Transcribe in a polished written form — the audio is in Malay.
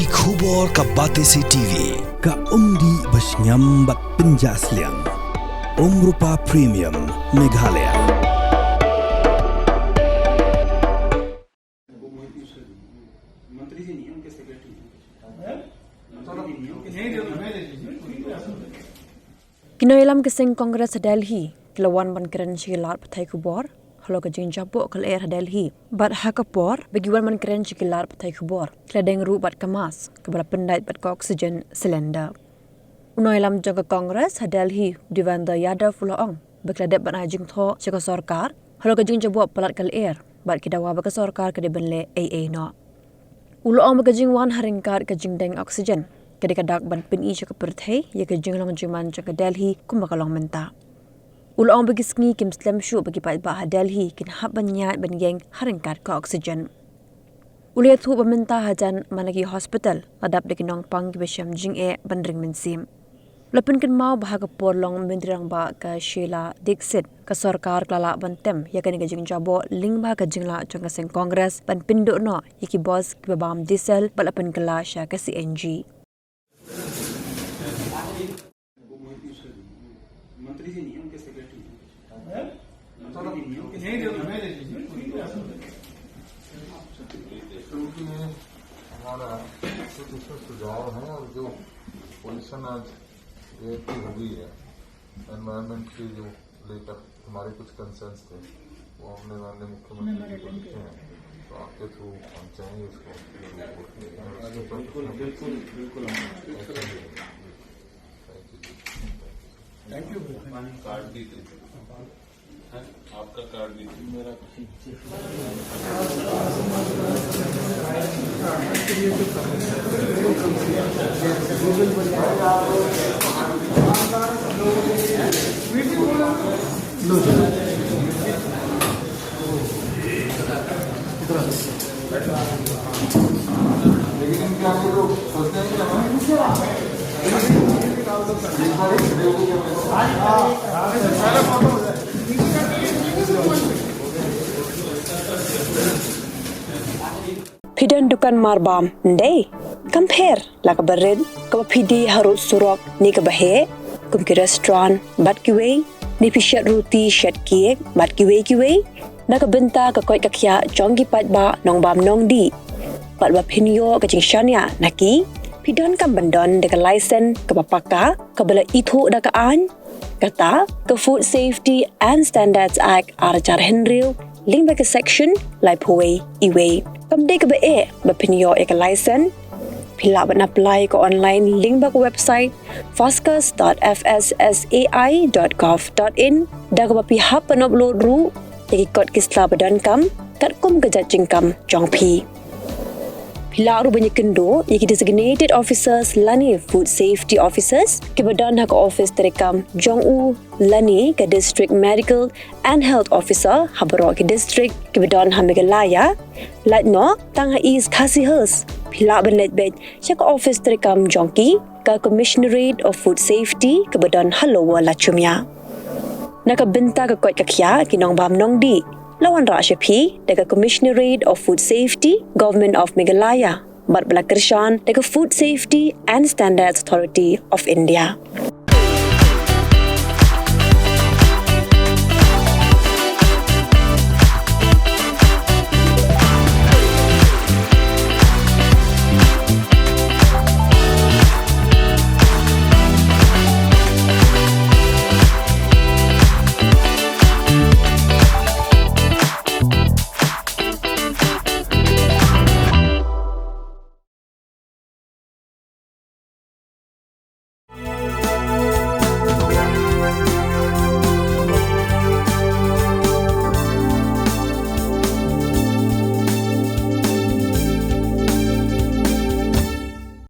Ki Khubor ka Batesi TV. Ka umdi basnyam bat penjaslian. Rupa Premium Meghalaya. Nongialam keseng Kongres Delhi, kelawan ban Kren cikilar Pathai Khubor, halo kejing jabuk ke air Delhi. Bat hakapor, bagiwan ban Kren cikilar Pathai Khubor, keladeng ru bat kemas, kebala pendait bat ke oksigen silinder. Nongialam jangka Kongres Delhi, divanda yada fulaong, bekladep ban ajing tho cika sorkar, halo kejing jabuk pelat ke air, bat kidawa baka sorkar ke debenle AA no. Ulaong bekejing wan Ryngkat kejing deng oksigen. Kadang-kadang ban peni cakap Pathai, ya kejeng long juman cakap Delhi, kumbakalong menta. Ulaong bagi sengi kim slam syu bagi pat Delhi, kin hap banyat ban geng Ryngkat ke oksigen. Uliat hu pementa hajan managi hospital, adap de kinong pang kibasham jing ban ring mensim. Lepin kin mau bahaga porlong mendirang ba ke Sheila Dixit, ke sorkar kelala ban tem, ya kan kejeng jabo ling ba kejeng la jangka seng kongres ban pinduk no, yaki bos kibabam diesel balapin kela sya ke CNG. मंत्री जी नियम के सेक्रेटरी हमारा कुछ इसमें सुझाव है और जो पोल्यूशन आज एयर की हो गई है एनवायरनमेंट की जो लेकर हमारे कुछ कंसर्न्स थे वो हमने माननीय मुख्यमंत्री को लिखे हैं तो आपके थ्रू हम चाहेंगे उसको बिल्कुल थैंक यू कार्ड भी आपका कार्ड भी मेरा लेकिन इनके आगे तो सोचते हैं Pidan dukan marbam, ndai. Compare la ka bered, ka pidi harut surok ni ka bahe, kum ki restaurant bat ki wei, ni pishat roti shat kiek bat ki wei, na ka benta ka koi ka kya jongi pat ba nong bam nong di. Pat ba pinyo ka jing shania naki, pidan kam bandon de ka license ka papaka, ka bala itu da ka an, kata ka Food Safety and Standards Act arajar henril, ling ba ka section lai puwei iwei. Kamde ka ba pinyo ka license, pila ba na apply ka online link ba ka website foscas.fssai.gov.in da ka ba pihap upload ru yaki kod kisla badan kam kat kum ka jajing kam jong pi. Pila ru banyak kendo yaki designated officers lani food safety officers ke badan hak office terekam jong u lani ke district medical and health officer habaro ke district ke badan Meghalaya lat no tang is khasihers pila ban let bed chak office terekam jongki ke commissionerate of food safety ke badan halowa lachumya nakabenta ka kot kakya kinong bam nong di lawan Rashapi dekat Commissionerate of Food Safety, Government of Meghalaya, bat bala kershan dekat Food Safety and Standards Authority of India.